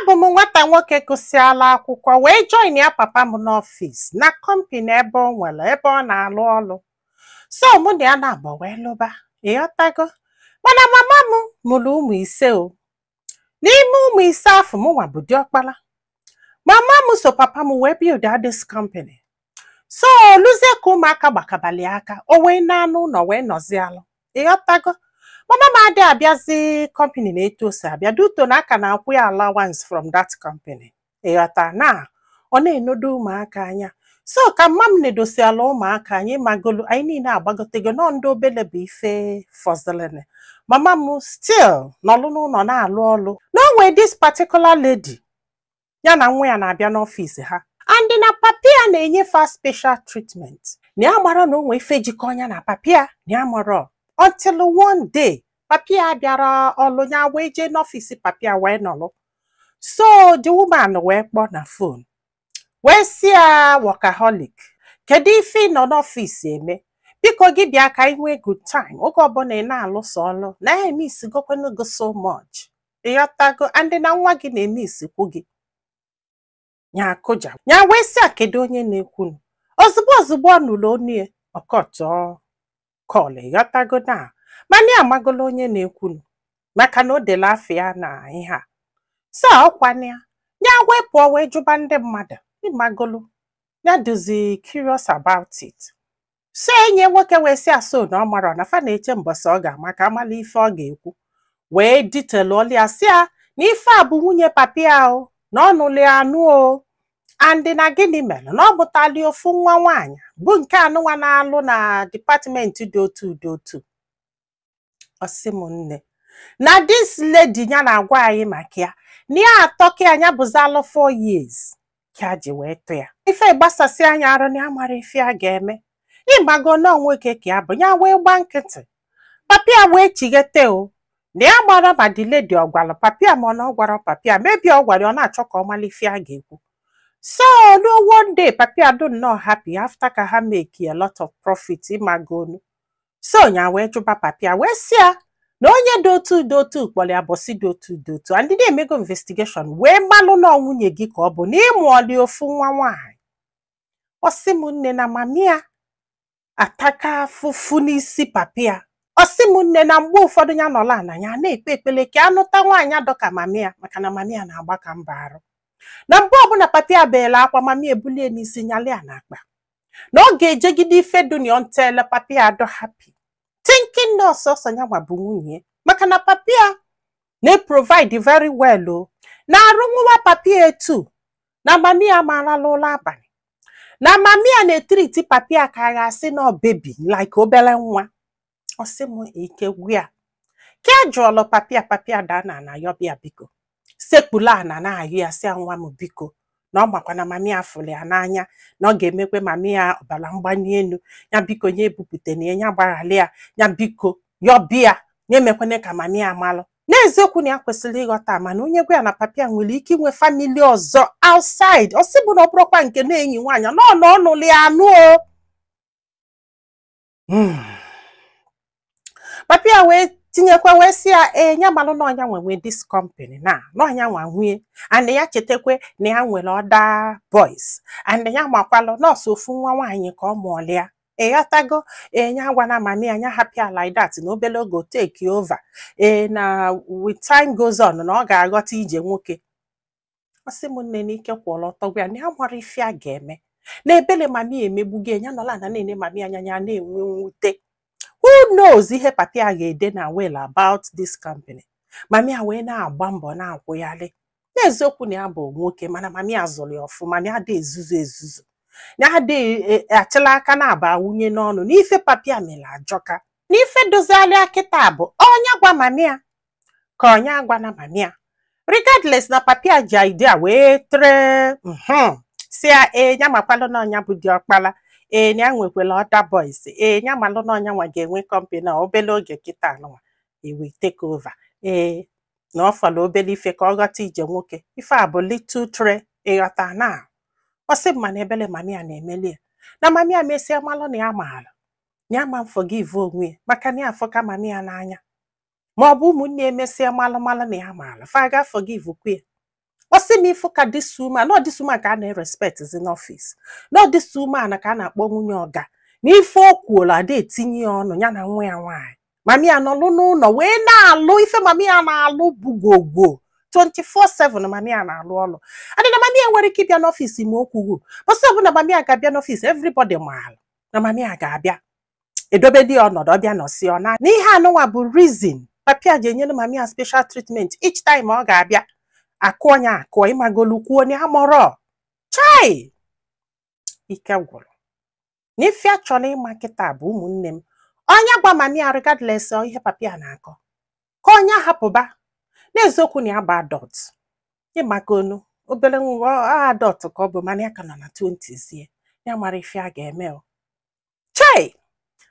Abụ m nwata nwoke gụsịala akwụkwọ wee join ya papa m n'ọfịs na kọmpini ebe ọ na-alụ ọrụ. So mụ na ya na-agba wee lụba, ịghọtago? Mana mama m mụrụ ụmụ ise o. N'ime ụmụ ise afọ mụnwa bụ diọkpala. Mama m so papa m wee build this company. So luzie ka ụmụaka gbakabali aka, o wee na-anụ ụlọ wee nọzialụ. Ịghọtago? Mama m adị abịazi company na-eto o si abịa duto na aka na-akwụ ya allowance from that company. Ịghọta na ọ na-enodo ụmụaka anya. So ka mma m nedosiala ụmụaka anyị magolu anyị niile agbagotego nọ ndị obele bụ ife fọzilini. Mama m still nọlụ n'ụlọ na-alụ ọlụ. N'onwe this particular lady ya na nwa ya na-abịa n'ọfịs ha. And na papia na-enye fa special treatment. Na ya mara na onwe ife jikọ ya na papia na ya mara. Until one day, papia bịara ọlụ ya wee jee n'ọfịs papia wee nọlụ. So the woman wee kpọ na phone. Wee si ya workaholic. Kedu ife ị nọ n'ọfịs eme? Biko gị bịa ka anyị nwee good time. Oge ọbụla ị na-alụso ọlụ, na emiss gokwenu go so much. Ịghọtago, and na nwa gị na-emiss kwu gị. Nya akụja. Nya wee si ya kedu onye na-ekwunu. Ozugbo ọ nụrụ onu ọkọtọ call, ịghọtago na. Mana amagolo onye na-ekwunu. Maka na o dela afọ ya na ihe a. So ọkwana ya. Nya wee pụọ wee jụba ndị mmadụ. Ịmagolo. Ya duzi curious about it. So enye nwoke wee si aso na ọ mara na fa na-eche mbọsị ọ ga-ama ka amala ife ọ ga-ekwu. Wee detail oli ya si ya na ife a bụ nwunye papia o. Na ọ nụlị anụ o. And na gịnị mere na ọ bụtali ofu nwa nwaanyị bụ nke anụnwa na-alụ na department dị otu. Ọ sị m nne na this lady ya na-agwa anyị maka ya na ya atọka anya bụzalụ 4 years ka ji wee tụ ya. Ife gbasasị anya arụ na ya mara ife a ga-eme. Ịmago na nwoke ka ya bụ ya wee gba nkịtị. Papia wee chighete o. Na ya gbara ma the lady ọ gwara papia ma ọ gwara papia maybe ọ gwara ọ na-achọ ka ọ mara ife a ga-ekwu. So no one day papia do not happy after ka ha make a lot of profit imagonu. So nya wee jụba papia wee si ya na onye dị otu kpọrọ ya bọsị dị otu and ndị emego investigation wee malụ na nwunye gị ka ọ bụ na ịmụọli ofu nwa nwaanyị. Ọ sị m nne na mamia ataka afụfụ n'isi papia. Ọ sị m nne na mgbe ụfọdụ ya nọla ana ya na-ekpe ekpele ka anụta nwaanyị adọka mamia maka na mamia na-agba ka mba arụ. Na mgbe ọbụla papia beela akwa mami ebulie n'isi nyali ya n'akpa. Na ọ ga-ejegide ife dunia ntele papia adọ happy. Thinking na ọsọsọ ya nwa bụ nwunye. Maka na papia na-provide very well o. Na arụ nwa papia etu. Na mamia marala ụlọ abalị. Na mamia na-etriti papia ka a ga-asị na baby like obele nwa. Ọ sị m ike gwia. Ka jụọlụ papia dana na yọbịa biko. Sekpula na ayụ ya si nwa m biko na ọ makwa na mami afụlị ya n'anya na ọ ga-emekwe mami ya ọbara mgbali elu ya biko nye ebupụte na ya gbaghali ya biko yọbịa nye emekwane ka mami ya malụ. N'eziokwu na ya kwesịrị ịghọta mana onye gwa ya na papia nwere ike inwe famili ọzọ outside. Ọ sị bụ na ọ bụrụkwa nke na-enyi nwaanyị na ọnụlị anụ o. Papia wee tinyekwa wee si ya nya malụ na ọnya nwe this company na ọnya nwa nwunye and ya chetekwe na ya nwere other boys and ya makwalụ nọọsụ ofu nwa nwaanyị ka ọ mụọlị ya. Ịghọtago nya gwa na mami anya happy like that na obele ogo take over na with time goes on na ọ ga-aghọta ije nwoke. Ọ sị m nne n'ike kwụọla ọtọ gwa ya na ya mara ife a ga-eme na ebele mami emegbugo ya nọla na na-ene mami anya ya na-enwe mwute. Who knows ihe papia ga-ede na well about this company. Mami a wee na-agba mbọ na-akwụghalị. N'eziokwu na ya bụ nwoke mana mami azụrụ ya ọfụma na ya dị ezuzu. Na ya dị achịla aka na-aba nwunye n'ọnụ n'ife papia mere ajọka. N'ife dozialị akịta bụ onye gwa mami a ka onye agwa na mami a. Regardless na papia ji idea wee tre si ya ya makwalụ na ọnya bụ diọkpala. Na ya nwekwala other boys. Ya malụ na ọnya nwa ga-enwe company na obele oge kịta anụnwa. We take over. Na ọ fọrọ obele ife ka ọ ghọta ije nwoke. Ife a bụ little tray ịghọta na. Ọ sị ma na ebele mami a na-emeli ya. Na mami a mesịa malụ na ya maara. Na ya ma forgive onwe maka na ya afọka mami a n'anya. Ma ọ bụ ụmụnne emesịa malụ na ya maara. Fa ga forgive kwe. Osi mi fuka this woman, no this woman ka na respect is in office. No this woman ka na akpọ nwunye oga. N'ife okwuola de etinye ọnụ ya na nwa ya nwanyị. Mami anọlụ n'ụlọ wee na-alụ ife mami a na-alụ bugogwo 24/7 mami a na-alụ ọlụ. Adịna mami nwere ike ịbịa n'ọfịs ma okwugo. Bọsọ bụ na mami a ga-abịa n'ọfịs, everybody maara na mami a ga-abịa. Edobe dị ọnọdụ ọbịa nọsi ọ na. N'ihe anụnwa bụ reason papi a ji enyere mami a special treatment each time ọ ga-abịa. Akụọnya akụọ ịmagolu kwuo ni amọrọ. Chai! Ike gwụrụ. N'ife achọ na ịma kịta bụ ụmụnne m. Onye gwa mami a regardless ihe papi a na-akọ. Ka onye hapụba. N'eziokwu na ya bụ adult. Ịmagonu obere nwa adult ka ọ bụ mana ya ka nọ na 20s ye. Ya mara ife a ga-eme o. Chai!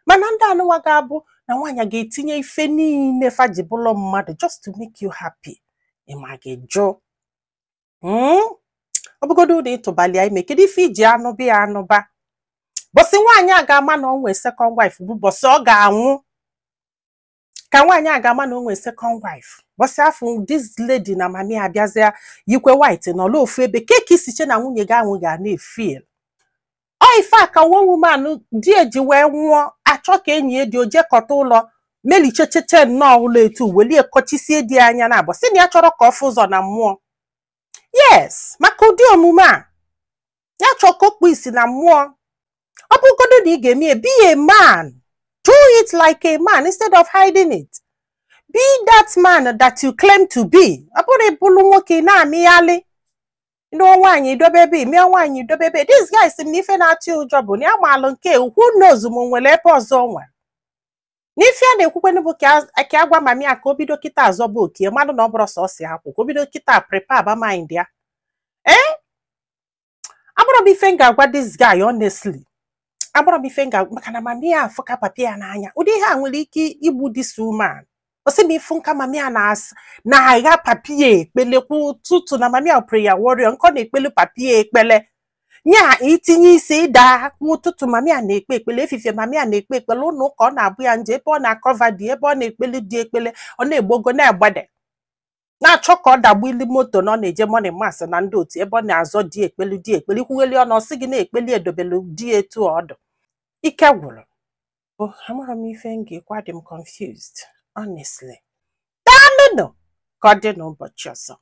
Mana ndị anụwa ga-abụ na nwaanyị ga-etinye ife niile fajibụlọ mmadụ just to make you happy. Ịma ga-ejo. Obugodo na ịtụbalị ime kedu ife iji anụba ya anụba. Bọsị nwaanyị a ga-ama na onwe second wife bụ bọsị ọ ga-anwụ. Ka nwaanyị a ga-ama na onwe second wife. Bọsị afọ this lady na mami abịazịa yikwe white na ọlụ ofu ebe keki siche na nwunye ga-anwụ ga na-efeel. Ọ ife a ka one woman di eji wee nwụọ achọ ka enyi ya dị ojekọta ụlọ melichechete nnọọ ụlọ etu welie kọchisie dị anya na abọ sị na ya chọrọ ka ọ fụ ụzọ na mmụọ. Yes, maka ụdị omume a ya chọọ ka okpu isi na mmụọ. Ọ bụgodo na ị ga-eme be a man. Do it like a man instead of hiding it. Be that man that you claim to be. Ọ bụrụ ịbụlụ nwoke na-amịghalị. No nwaanyị dobebe, mee nwaanyị dobebe. This guy si m n'ife na-atụ ụjọ bụ na ya maalụ nke who knows ma nwere ebe ọzọ nwa. N'ife a na-ekwukwe bụ ka agwa mami a ka o bido kịta azọba okie mmadụ na ọ bụrụ sọsị akwụ ka o bido kịta prepare ba mind ya. Abụrụ m ife m ga-agwa this guy honestly. Abụrụ m ife nga maka na mami a afụ ka papi ya n'anya. Ụdị ihe a nwere ike igbu this woman. Osi m ifu nka mami a na-agha papi ya ekpele kwa ụtụtụ na mami a prayer warrior nkọ na-ekpele papi ya ekpele. Nya itinye isi ịda kwa ụtụtụ mami a na-ekpe ekpele efifie mami a na-ekpe ekpele ụlọ ụka ọ na-abụ ya nje ebe ọ na-akọva dị ebe ọ na-ekpele dị ekpele ọ na-egbogo na-egbede. Na-achọ ka ọ dagbu ili moto na ọ na-eje money mass na ndị otu ebe ọ na-azọ dị ekpele ikwugheli ọnụ ọsị gị na-ekpeli edobelu dị etu ọdụ. Ike gwụrụ. Amara m ife m ga-ekwa dị m confused honestly. Daalụ ka ọ dị n'ụbọchị ọzọ.